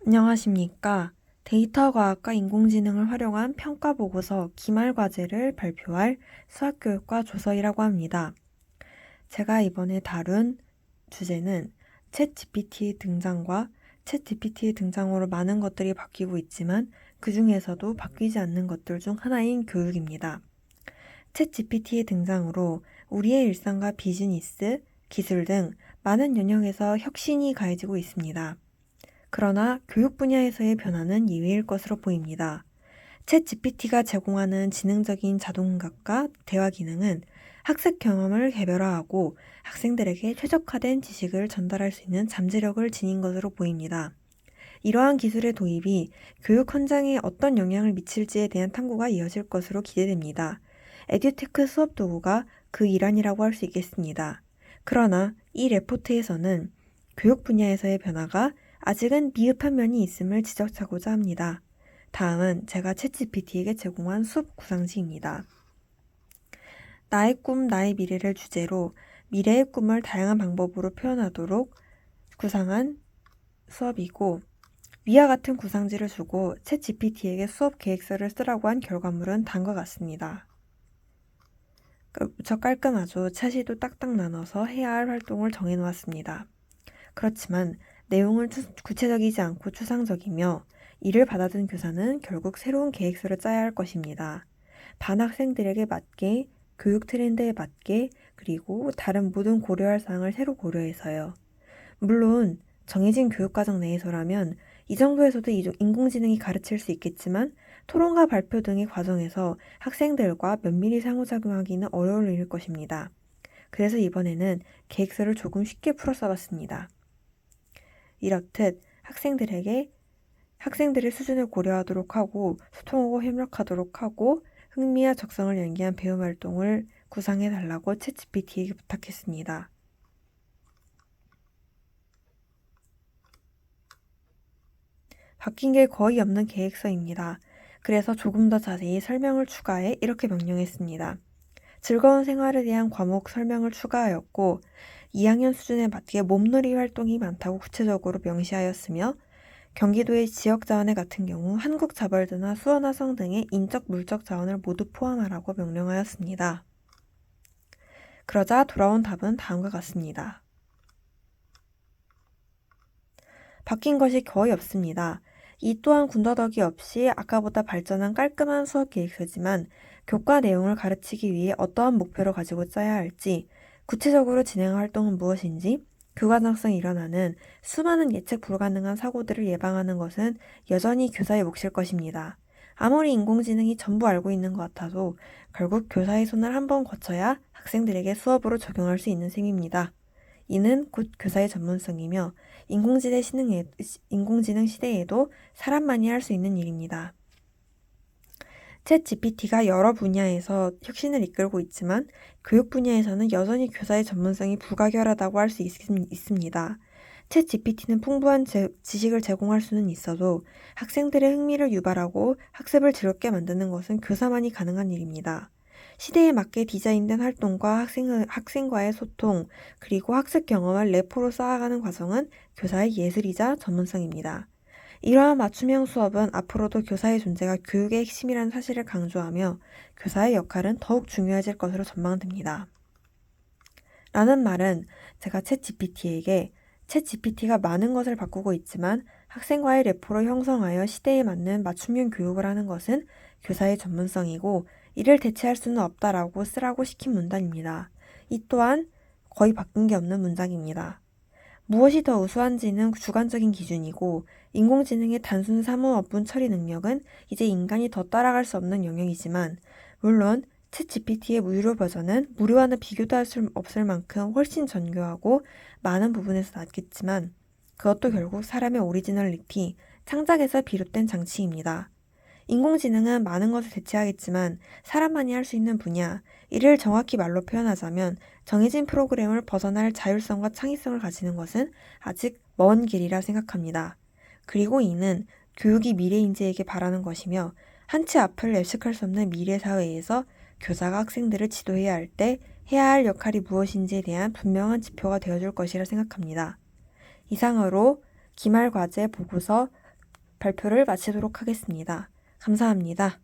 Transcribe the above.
안녕하십니까. 데이터과학과 인공지능을 활용한 평가보고서 기말과제를 발표할 수학교육과 조서이라고 합니다. 제가 이번에 다룬 주제는 챗GPT의 등장과 챗GPT의 등장으로 많은 것들이 바뀌고 있지만 그 중에서도 바뀌지 않는 것들 중 하나인 교육입니다. 챗GPT의 등장으로 우리의 일상과 비즈니스, 기술 등 많은 영역에서 혁신이 가해지고 있습니다. 그러나 교육 분야에서의 변화는 예외일 것으로 보입니다. 챗 GPT가 제공하는 지능적인 자동응답과 대화 기능은 학습 경험을 개별화하고 학생들에게 최적화된 지식을 전달할 수 있는 잠재력을 지닌 것으로 보입니다. 이러한 기술의 도입이 교육 현장에 어떤 영향을 미칠지에 대한 탐구가 이어질 것으로 기대됩니다. 에듀테크 수업 도구가 그 일환이라고 할 수 있겠습니다. 그러나 이 레포트에서는 교육 분야에서의 변화가 아직은 미흡한 면이 있음을 지적하고자 합니다. 다음은 제가 챗GPT에게 제공한 수업 구상지입니다. 나의 꿈, 나의 미래를 주제로 미래의 꿈을 다양한 방법으로 표현하도록 구상한 수업이고, 위와 같은 구상지를 주고 챗GPT에게 수업 계획서를 쓰라고 한 결과물은 다음과 같습니다. 무척 깔끔하죠. 차시도 딱딱 나눠서 해야 할 활동을 정해놓았습니다. 그렇지만 내용은 구체적이지 않고 추상적이며 이를 받아든 교사는 결국 새로운 계획서를 짜야 할 것입니다. 반 학생들에게 맞게, 교육 트렌드에 맞게, 그리고 다른 모든 고려할 사항을 새로 고려해서요. 물론 정해진 교육과정 내에서라면 이 정도에서도 인공지능이 가르칠 수 있겠지만 토론과 발표 등의 과정에서 학생들과 면밀히 상호작용하기는 어려울 일일 것입니다. 그래서 이번에는 계획서를 조금 쉽게 풀어 써봤습니다. 이렇듯 학생들의 수준을 고려하도록 하고 소통하고 협력하도록 하고 흥미와 적성을 연기한 배움 활동을 구상해 달라고 챗GPT에게 부탁했습니다. 바뀐 게 거의 없는 계획서입니다. 그래서 조금 더 자세히 설명을 추가해 이렇게 명령했습니다. 즐거운 생활에 대한 과목 설명을 추가하였고 2학년 수준에 맞게 몸놀이 활동이 많다고 구체적으로 명시하였으며 경기도의 지역자원회 같은 경우 한국자발드나 수원화성 등의 인적 물적 자원을 모두 포함하라고 명령하였습니다. 그러자 돌아온 답은 다음과 같습니다. 바뀐 것이 거의 없습니다. 이 또한 군더더기 없이 아까보다 발전한 깔끔한 수업 계획서지만 교과 내용을 가르치기 위해 어떠한 목표를 가지고 짜야 할지, 구체적으로 진행할 활동은 무엇인지, 그 과정성에 일어나는 수많은 예측 불가능한 사고들을 예방하는 것은 여전히 교사의 몫일 것입니다. 아무리 인공지능이 전부 알고 있는 것 같아도 결국 교사의 손을 한번 거쳐야 학생들에게 수업으로 적용할 수 있는 셈입니다. 이는 곧 교사의 전문성이며 인공지능 시대에도 사람만이 할 수 있는 일입니다. 챗 GPT가 여러 분야에서 혁신을 이끌고 있지만 교육 분야에서는 여전히 교사의 전문성이 불가결하다고 할 수 있습니다. 챗 GPT는 풍부한 지식을 제공할 수는 있어도 학생들의 흥미를 유발하고 학습을 즐겁게 만드는 것은 교사만이 가능한 일입니다. 시대에 맞게 디자인된 활동과 학생과의 소통, 그리고 학습 경험을 레포로 쌓아가는 과정은 교사의 예술이자 전문성입니다. 이러한 맞춤형 수업은 앞으로도 교사의 존재가 교육의 핵심이라는 사실을 강조하며 교사의 역할은 더욱 중요해질 것으로 전망됩니다. 라는 말은 제가 챗GPT가 많은 것을 바꾸고 있지만 학생과의 레포를 형성하여 시대에 맞는 맞춤형 교육을 하는 것은 교사의 전문성이고 이를 대체할 수는 없다라고 쓰라고 시킨 문단입니다. 이 또한 거의 바뀐 게 없는 문장입니다. 무엇이 더 우수한지는 주관적인 기준이고 인공지능의 단순 사무 업무 처리 능력은 이제 인간이 더 따라갈 수 없는 영역이지만 물론 챗GPT의 무료 버전은 무료와는 비교도 할 수 없을 만큼 훨씬 정교하고 많은 부분에서 낫겠지만 그것도 결국 사람의 오리지널리티, 창작에서 비롯된 장치입니다. 인공지능은 많은 것을 대체하겠지만 사람만이 할 수 있는 분야, 이를 정확히 말로 표현하자면 정해진 프로그램을 벗어날 자율성과 창의성을 가지는 것은 아직 먼 길이라 생각합니다. 그리고 이는 교육이 미래 인재에게 바라는 것이며 한 치 앞을 예측할 수 없는 미래 사회에서 교사가 학생들을 지도해야 할 때 해야 할 역할이 무엇인지에 대한 분명한 지표가 되어줄 것이라 생각합니다. 이상으로 기말 과제 보고서 발표를 마치도록 하겠습니다. 감사합니다.